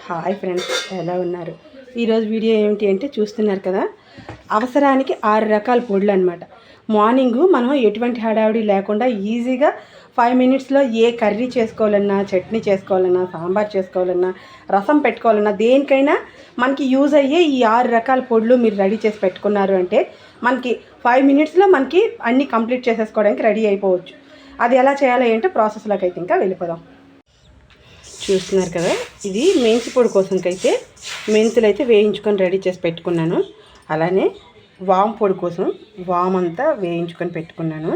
Hi friends, ఎలా ఉన్నారు? ఈరోజు వీడియో ఏమిటి అంటే చూస్తున్నారు కదా, అవసరానికి 6 రకాల పొడులు అనమాట. మార్నింగు మనం ఎటువంటి హడావిడి లేకుండా ఈజీగా 5 మినిట్స్లో ఏ కర్రీ చేసుకోవాలన్నా, చట్నీ చేసుకోవాలన్నా, సాంబార్ చేసుకోవాలన్నా, రసం పెట్టుకోవాలన్నా, దేనికైనా మనకి యూజ్ అయ్యే ఈ 6 రకాల పొడులు మీరు రెడీ చేసి పెట్టుకున్నారు అంటే మనకి 5 మినిట్స్లో మనకి అన్నీ కంప్లీట్ చేసేసుకోవడానికి రెడీ అయిపోవచ్చు. అది ఎలా చేయాలి అంటే ప్రాసెస్లోకి అయితే ఇంకా వెళ్ళిపోదాం. చూస్తున్నారు కదా, ఇది మెంతి పొడి కోసంకైతే మెంతులు అయితే వేయించుకొని రెడీ చేసి పెట్టుకున్నాను. అలానే వాము పొడి కోసం వాము అంతా వేయించుకొని పెట్టుకున్నాను.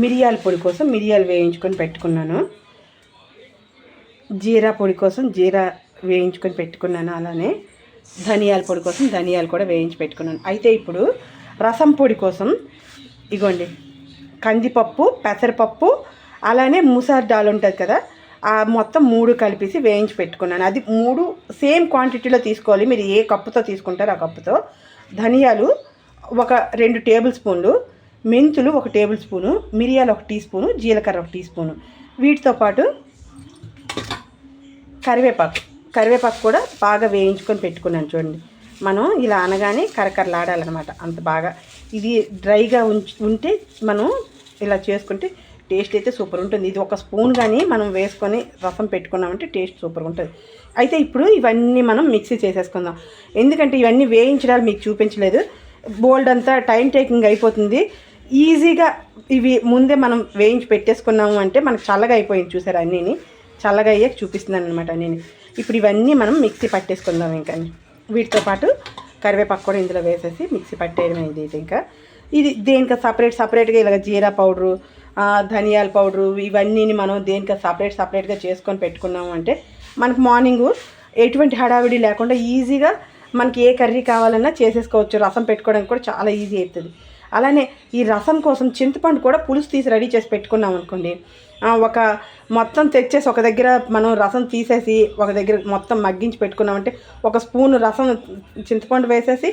మిరియాల పొడి కోసం మిరియాలు వేయించుకొని పెట్టుకున్నాను. జీరా పొడి కోసం జీరా వేయించుకొని పెట్టుకున్నాను. అలానే ధనియాల పొడి కోసం ధనియాలు కూడా వేయించి పెట్టుకున్నాను. అయితే ఇప్పుడు రసం పొడి కోసం ఇగోండి, కందిపప్పు, పెసరపప్పు, అలానే ముసార్ దాల్ ఉంటుంది కదా, మొత్తం 3 కలిపేసి వేయించి పెట్టుకున్నాను. అది 3 సేమ్ క్వాంటిటీలో తీసుకోవాలి. మీరు ఏ కప్పుతో తీసుకుంటారో ఆ కప్పుతో. ధనియాలు ఒక 2 టేబుల్ స్పూన్లు, మెంతులు 1 టేబుల్ స్పూను, మిరియాలు 1 టీ స్పూను, జీలకర్ర 1 టీ స్పూను. వీటితో పాటు కరివేపాకు కూడా బాగా వేయించుకొని పెట్టుకున్నాను. చూడండి, మనం ఇలా అనగానే కరకరలాడాలన్నమాట. అంత బాగా ఇది డ్రైగా ఉంటే మనం ఇలా చేసుకుంటే టేస్ట్ అయితే సూపర్ ఉంటుంది. ఇది 1 స్పూన్ కానీ మనం వేసుకొని రసం పెట్టుకున్నామంటే టేస్ట్ సూపర్ ఉంటుంది. అయితే ఇప్పుడు ఇవన్నీ మనం మిక్సీ చేసేసుకుందాం. ఎందుకంటే ఇవన్నీ వేయించడాలు మీకు చూపించలేదు, బోల్డ్ అంతా టైం టేకింగ్ అయిపోతుంది. ఈజీగా ఇవి ముందే మనం వేయించి పెట్టేసుకున్నాము అంటే మనకు చల్లగా అయిపోయింది. చూసారు, అన్నీని చల్లగా అయ్యాక చూపిస్తున్నాను అనమాట అన్నీని. ఇప్పుడు ఇవన్నీ మనం మిక్సీ పట్టేసుకుందాం. ఇంకా వీటితో పాటు కరివేపాకు కూడా ఇందులో వేసేసి మిక్సీ పట్టేయడం. ఇది ఇంకా ఇది దేనికి సపరేట్గా ఇలాగ జీరా పౌడరు, ధనియాల పౌడరు, ఇవన్నీ మనం దేనికి సపరేట్గా చేసుకొని పెట్టుకున్నాము అంటే మనకు మార్నింగు ఎటువంటి హడావిడి లేకుండా ఈజీగా మనకి ఏ కర్రీ కావాలన్నా చేసేసుకోవచ్చు. రసం పెట్టుకోవడానికి కూడా చాలా ఈజీ అవుతుంది. అలానే ఈ రసం కోసం చింతపండు కూడా పులుసు తీసి రెడీ చేసి పెట్టుకున్నాం అనుకోండి, ఒక మొత్తం తెచ్చేసి ఒక దగ్గర మనం రసం తీసేసి ఒక దగ్గర మొత్తం మగ్గించి పెట్టుకున్నామంటే 1 స్పూన్ రసం చింతపండు వేసేసి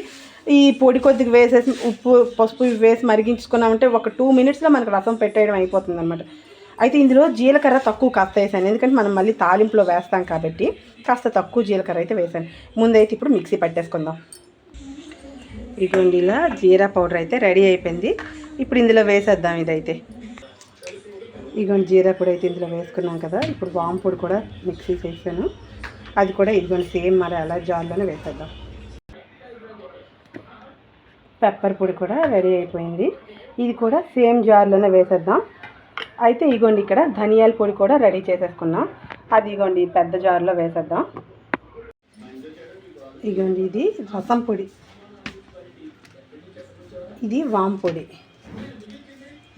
ఈ పొడి కొద్దిగా వేసేసి ఉప్పు పసుపు వేసి మరిగించుకున్నామంటే ఒక 2 మినిట్స్లో మనకు రసం పెట్టేయడం అయిపోతుంది అనమాట. అయితే ఇందులో జీలకర్ర తక్కువ కాస్త వేసాను, ఎందుకంటే మనం మళ్ళీ తాలింపులో వేస్తాం కాబట్టి కాస్త తక్కువ జీలకర్ర అయితే వేసాను. ముందైతే ఇప్పుడు మిక్సీ పట్టేసుకుందాం. ఇదిగోండి, ఇలా జీరా పౌడర్ అయితే రెడీ అయిపోయింది. ఇప్పుడు ఇందులో వేసేద్దాం. ఇదైతే ఇదిగోండి, జీరా పొడి అయితే ఇందులో వేసుకున్నాం కదా. ఇప్పుడు వాము పొడి కూడా మిక్సీ చేసాను, అది కూడా ఇదిగోండి సేమ్ మరి అలా జార్లోనే వేసేద్దాం. పెప్పర్ పొడి కూడా రెడీ అయిపోయింది, ఇది కూడా సేమ్ జార్లోనే వేసేద్దాం. అయితే ఇగోండి, ఇక్కడ ధనియాల పొడి కూడా రెడీ చేసేసుకున్నాం, అది ఇగోండి పెద్ద జార్లో వేసేద్దాం. ఇగోండి, ఇది రసం పొడి, ఇది వాము పొడి,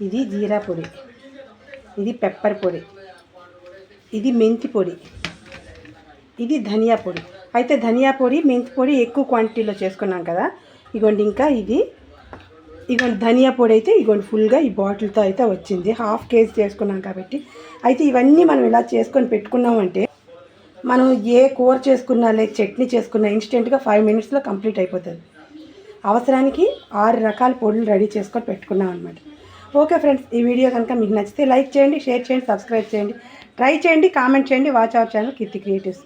ఇది జీరా పొడి, ఇది పెప్పర్ పొడి, ఇది మెంతి పొడి, ఇది ధనియా పొడి. అయితే ధనియా పొడి మెంతి పొడి ఎక్కువ క్వాంటిటీలో చేసుకున్నాం కదా. ఇగోండి, ఇంకా ఇగోండి ధనియా పొడి అయితే ఇగోండి ఫుల్గా ఈ బాటిల్తో అయితే వచ్చింది. 1/2 కేజీ చేసుకున్నాం కాబట్టి. అయితే ఇవన్నీ మనం ఇలా చేసుకొని పెట్టుకున్నామంటే మనం ఏ కూర చేసుకున్నా లేదా చట్నీ చేసుకున్నా ఇన్స్టెంట్గా 5 మినిట్స్లో కంప్లీట్ అయిపోతుంది. అవసరానికి 6 రకాల పొడులు రెడీ చేసుకొని పెట్టుకున్నాం అనమాట. ఓకే ఫ్రెండ్స్, ఈ వీడియో కనుక మీకు నచ్చితే లైక్ చేయండి, షేర్ చేయండి, సబ్స్క్రైబ్ చేయండి, ట్రై చేయండి, కామెంట్ చేయండి. Watch our channel Keerthi creatives.